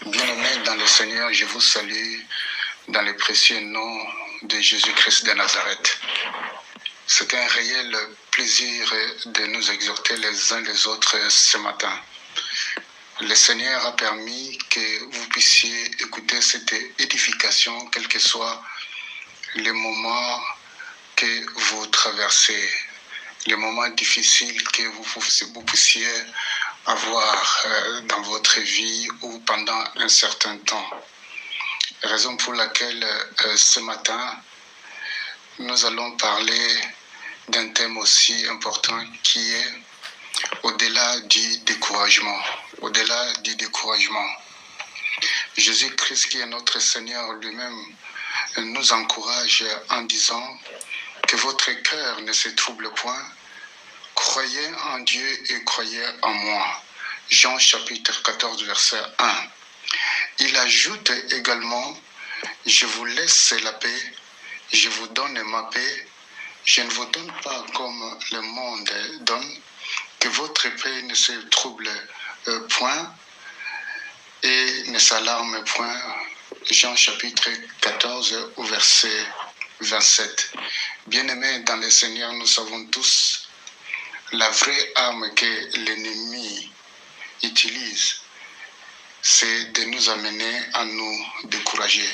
Bien-aimés dans le Seigneur, je vous salue dans le précieux nom de Jésus-Christ de Nazareth. C'est un réel plaisir de nous exhorter les uns les autres ce matin. Le Seigneur a permis que vous puissiez écouter cette édification, quel que soit les moments que vous traversez, les moments difficiles que vous puissiez avoir dans votre vie ou pendant un certain temps. Raison pour laquelle ce matin, nous allons parler d'un thème aussi important qui est au-delà du découragement. Au-delà du découragement. Jésus-Christ, qui est notre Seigneur lui-même, nous encourage en disant que votre cœur ne se trouble point. Croyez en Dieu et croyez en moi. Jean chapitre 14, verset 1. Il ajoute également, je vous laisse la paix, je vous donne ma paix, je ne vous donne pas comme le monde donne, que votre paix ne se trouble point et ne s'alarme point. Jean chapitre 14 au verset 27. Bien-aimés dans le Seigneur, nous savons tous la vraie arme que l'ennemi utilise, c'est de nous amener à nous décourager.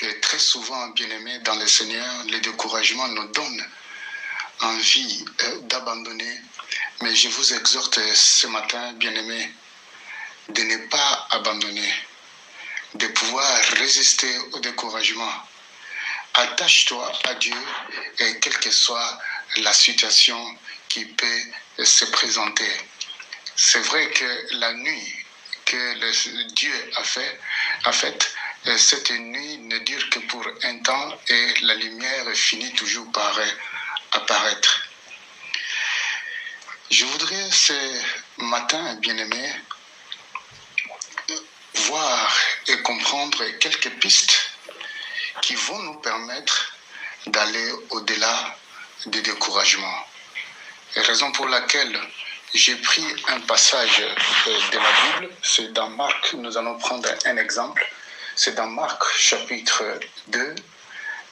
Et très souvent, bien-aimés dans le Seigneur, le découragement nous donne envie d'abandonner. Mais je vous exhorte ce matin, bien-aimés, de ne pas abandonner, de pouvoir résister au découragement. Attache-toi à Dieu et quelle que soit la situation qui peut se présenter. C'est vrai que la nuit que Dieu a faite, cette nuit ne dure que pour un temps et la lumière finit toujours par apparaître. Je voudrais ce matin, bien-aimés, voir et comprendre quelques pistes qui vont nous permettre d'aller au-delà du découragement. Et raison pour laquelle j'ai pris un passage de la Bible, c'est dans Marc, nous allons prendre un exemple, c'est dans Marc chapitre 2,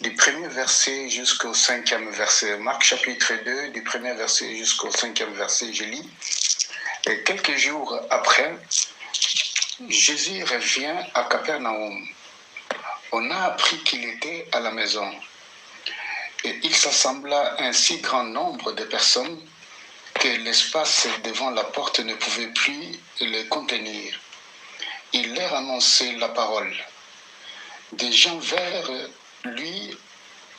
du premier verset jusqu'au 5e verset. Marc chapitre 2, du premier verset jusqu'au 5e verset, je lis. Et quelques jours après, Jésus revient à Capernaum. On a appris qu'il était à la maison. Et il s'assembla un si grand nombre de personnes que l'espace devant la porte ne pouvait plus les contenir. Il leur annonçait la parole. Des gens vinrent lui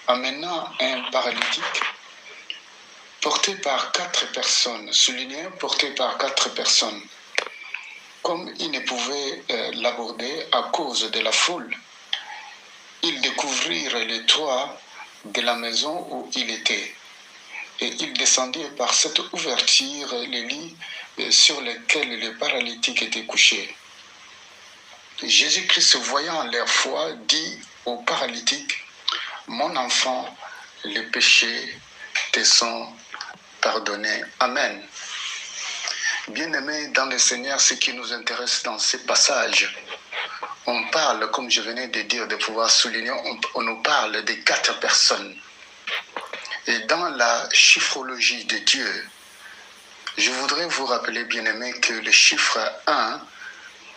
amenant un paralytique porté par 4 personnes, souligné porté par 4 personnes. Comme ils ne pouvaient l'aborder à cause de la foule, ils découvrirent le toit de la maison où il était. Et ils descendirent par cette ouverture les lits sur lesquels le paralytique était couché. Jésus-Christ, voyant leur foi, dit au paralytique, « Mon enfant, les péchés te sont pardonnés. » Amen. Bien-aimés dans le Seigneur, ce qui nous intéresse dans ces passages, on parle, comme je venais de dire, de pouvoir souligner, on nous parle de 4 personnes. Et dans la chiffrologie de Dieu, je voudrais vous rappeler, bien-aimés, que le chiffre 1,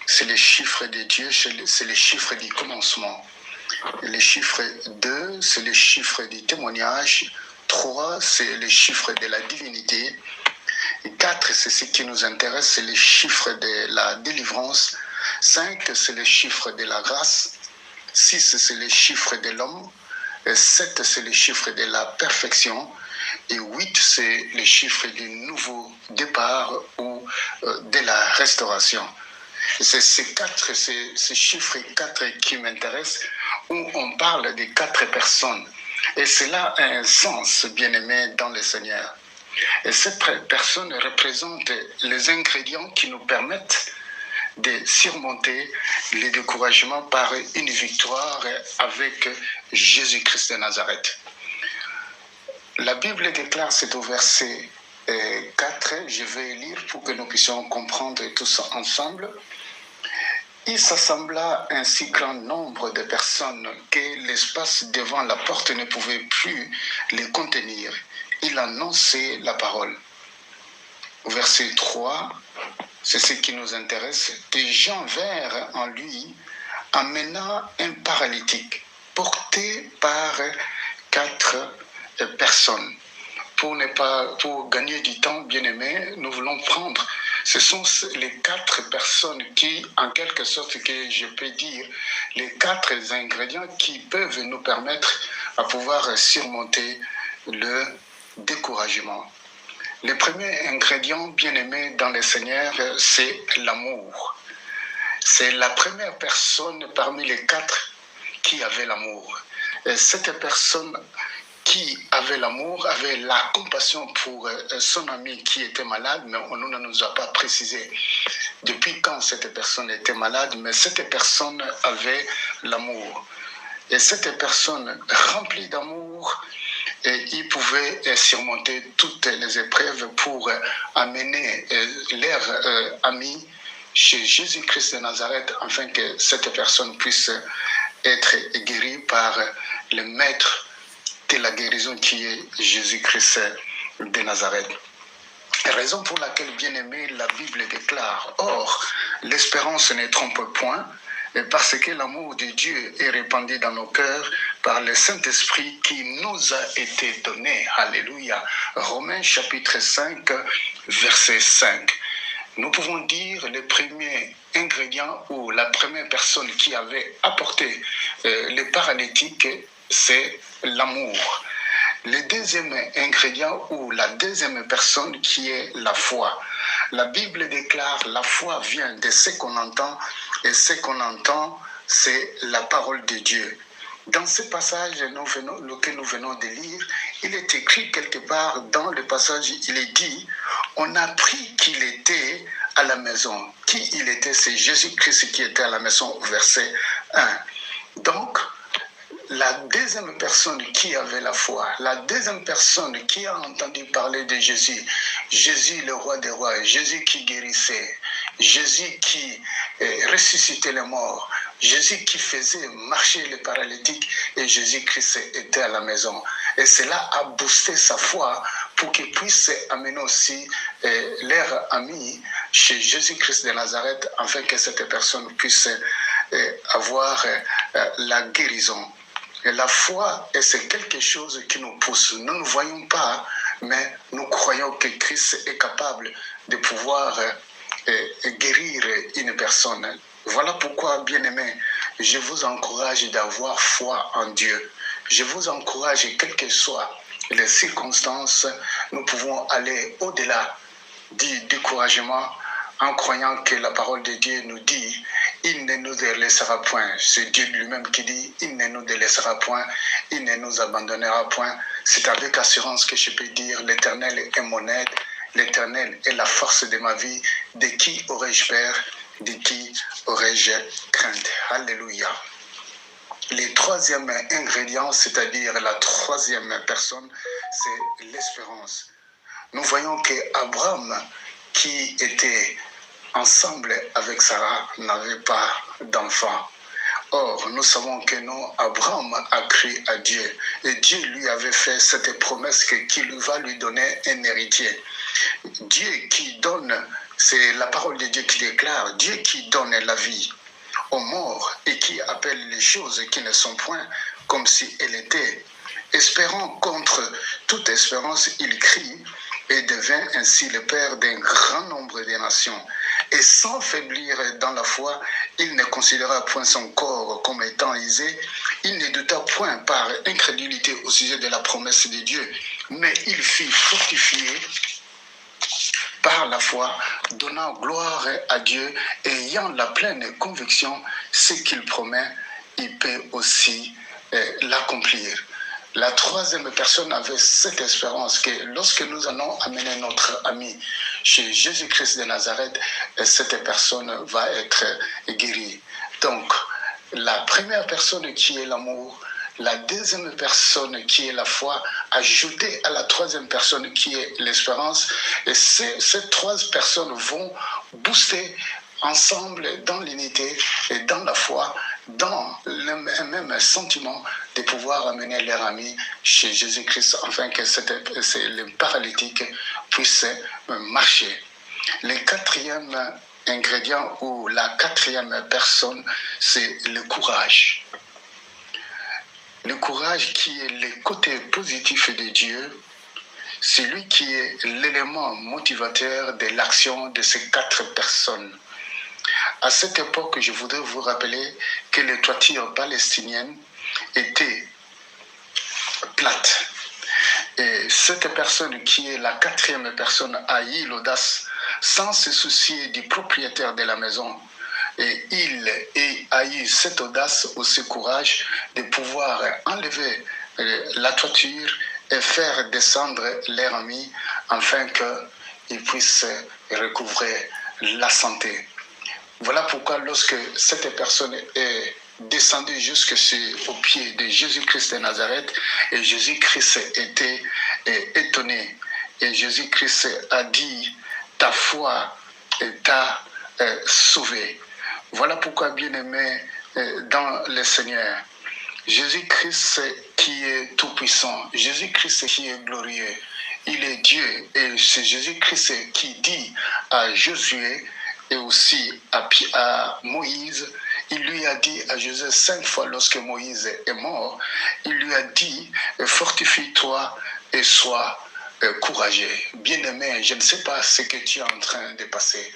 c'est le chiffre de Dieu, c'est le chiffre du commencement. Et le chiffre 2, c'est le chiffre du témoignage. 3, c'est le chiffre de la divinité. Et 4, c'est ce qui nous intéresse, c'est le chiffre de la délivrance. 5, c'est le chiffre de la grâce. 6, c'est le chiffre de l'homme. 7, c'est le chiffre de la perfection. Et 8, c'est le chiffre du nouveau départ ou de la restauration. C'est ces chiffres 4 qui m'intéressent, où on parle de 4 personnes. Et cela a un sens, bien-aimé, dans le Seigneur. Et cette personne représente les ingrédients qui nous permettent de surmonter les découragements par une victoire avec Jésus-Christ de Nazareth. La Bible déclare, c'est au verset 4, je vais lire pour que nous puissions comprendre tous ensemble. Il s'assembla un si grand nombre de personnes que l'espace devant la porte ne pouvait plus les contenir. Il annonçait la parole. Au verset 3, c'est ce qui nous intéresse. Des gens vinrent en lui, amenant un paralytique, porté par 4 personnes. Pour gagner du temps, bien-aimés, nous voulons prendre. Ce sont les 4 personnes qui, en quelque sorte, que je peux dire, les 4 ingrédients qui peuvent nous permettre à pouvoir surmonter le découragement. Le premier ingrédient, bien-aimé dans le Seigneur, c'est l'amour. C'est la première personne parmi les 4 qui avait l'amour. Et cette personne qui avait l'amour, avait la compassion pour son ami qui était malade, mais on ne nous a pas précisé depuis quand cette personne était malade, mais cette personne avait l'amour. Et cette personne remplie d'amour, il pouvait surmonter toutes les épreuves pour amener leurs amis chez Jésus-Christ de Nazareth, afin que cette personne puisse être guérie par le Maître de la guérison qui est Jésus-Christ de Nazareth. Raison pour laquelle, bien-aimé, la Bible déclare: or, l'espérance ne trompe point, parce que l'amour de Dieu est répandu dans nos cœurs par le Saint-Esprit qui nous a été donné. Alléluia. Romains chapitre 5, verset 5. Nous pouvons dire le premier ingrédient ou la première personne qui avait apporté le paralytique, c'est l'amour. Le deuxième ingrédient ou la deuxième personne qui est la foi. La Bible déclare: la foi vient de ce qu'on entend, et ce qu'on entend, c'est la parole de Dieu. Dans ce passage que nous venons de lire, il est écrit quelque part dans le passage, il est dit: on a appris qu'il était à la maison. Qui il était? C'est Jésus-Christ qui était à la maison, au verset 1. Donc, la deuxième personne qui avait la foi, la deuxième personne qui a entendu parler de Jésus, Jésus le roi des rois, Jésus qui guérissait, Jésus qui ressuscitait les morts, Jésus qui faisait marcher les paralytiques, et Jésus-Christ était à la maison. Et cela a boosté sa foi pour qu'il puisse amener aussi leurs amis chez Jésus-Christ de Nazareth, afin que cette personne puisse avoir la guérison. Et la foi, c'est quelque chose qui nous pousse. Nous ne voyons pas, mais nous croyons que Christ est capable de pouvoir guérir une personne. Voilà pourquoi, bien-aimés, je vous encourage d'avoir foi en Dieu. Je vous encourage, quelles que soient les circonstances, nous pouvons aller au-delà du découragement, en croyant que la parole de Dieu nous dit: il ne nous délaissera point. C'est Dieu lui-même qui dit: il ne nous délaissera point, il ne nous abandonnera point. C'est avec assurance que je peux dire: l'Éternel est mon aide, l'Éternel est la force de ma vie. De qui aurais-je peur? De qui aurais-je crainte? Alléluia. Le troisième ingrédient, c'est-à-dire la troisième personne, c'est l'espérance. Nous voyons qu'Abraham, qui était ensemble avec Sarah, n'avait pas d'enfant. Or, nous savons que non, Abraham a cru à Dieu, et Dieu lui avait fait cette promesse qu'il va lui donner un héritier. Dieu qui donne, c'est la parole de Dieu qui déclare: Dieu qui donne la vie aux morts et qui appelle les choses qui ne sont point comme si elles étaient. Espérant contre toute espérance, il crie et devint ainsi le père d'un grand nombre de nations. Et sans faiblir dans la foi, il ne considéra point son corps comme étant aisé, il ne douta point par incrédulité au sujet de la promesse de Dieu, mais il fut fortifié par la foi, donnant gloire à Dieu et ayant la pleine conviction: ce qu'il promet, il peut aussi l'accomplir. La troisième personne avait cette espérance que lorsque nous allons amener notre ami chez Jésus-Christ de Nazareth, cette personne va être guérie. Donc, la première personne qui est l'amour, la deuxième personne qui est la foi, ajoutée à la troisième personne qui est l'espérance. Et ces trois personnes vont booster ensemble dans l'unité et dans la foi, dans le même sentiment de pouvoir amener leurs amis chez Jésus-Christ afin que les paralytiques puissent marcher. Le quatrième ingrédient ou la quatrième personne, c'est le courage. Le courage qui est le côté positif de Dieu, c'est lui qui est l'élément motivateur de l'action de ces 4 personnes. À cette époque, je voudrais vous rappeler que les toitures palestiniennes étaient plates. Et cette personne qui est la quatrième personne a eu l'audace, sans se soucier du propriétaire de la maison. Et il a eu cette audace ou ce courage de pouvoir enlever la toiture et faire descendre leur ami afin qu'ils puissent recouvrer la santé. Voilà pourquoi lorsque cette personne est descendue jusqu'au pied de Jésus-Christ de Nazareth, et Jésus-Christ était étonné, et Jésus-Christ a dit, ta foi t'a sauvé. Voilà pourquoi, bien-aimé dans le Seigneur, Jésus-Christ qui est tout-puissant, Jésus-Christ qui est glorieux, il est Dieu, et c'est Jésus-Christ qui dit à Josué et aussi à Moïse, il lui a dit à Josué 5 fois lorsque Moïse est mort, il lui a dit, fortifie-toi et sois courageux. Bien-aimé, je ne sais pas ce que tu es en train de passer,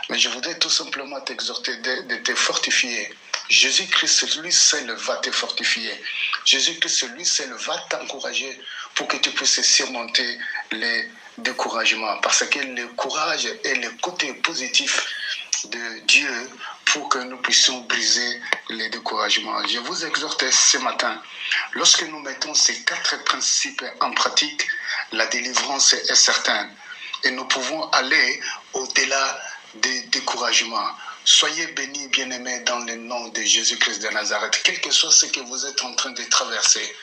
mais je voudrais tout simplement t'exhorter de te fortifier. Jésus-Christ, lui seul, va te fortifier. Jésus-Christ, lui seul, va t'encourager pour que tu puisses surmonter les découragements. Parce que le courage est le côté positif de Dieu pour que nous puissions briser les découragements. Je vous exhorte ce matin, lorsque nous mettons ces 4 principes en pratique, la délivrance est certaine et nous pouvons aller au-delà des découragements. Soyez bénis, bien-aimés, dans le nom de Jésus-Christ de Nazareth, quel que soit ce que vous êtes en train de traverser.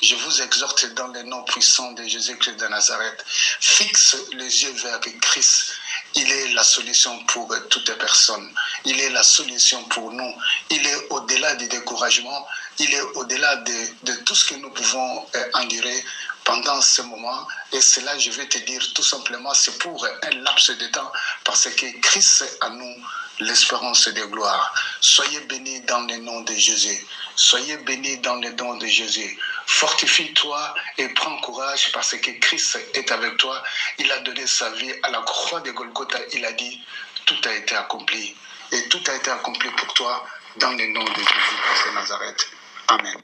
Je vous exhorte dans le nom puissant de Jésus-Christ de Nazareth. Fixe les yeux vers Christ. Il est la solution pour toutes personnes. Il est la solution pour nous. Il est au-delà du découragement. Il est au-delà de tout ce que nous pouvons endurer pendant ce moment. Et cela, je vais te dire tout simplement, c'est pour un laps de temps parce que Christ a nous l'espérance de gloire. Soyez bénis dans le nom de Jésus. Soyez bénis dans le nom de Jésus. Fortifie-toi et prends courage parce que Christ est avec toi. Il a donné sa vie à la croix de Golgotha. Il a dit, tout a été accompli. Et tout a été accompli pour toi dans le nom de Jésus de Nazareth. Amen.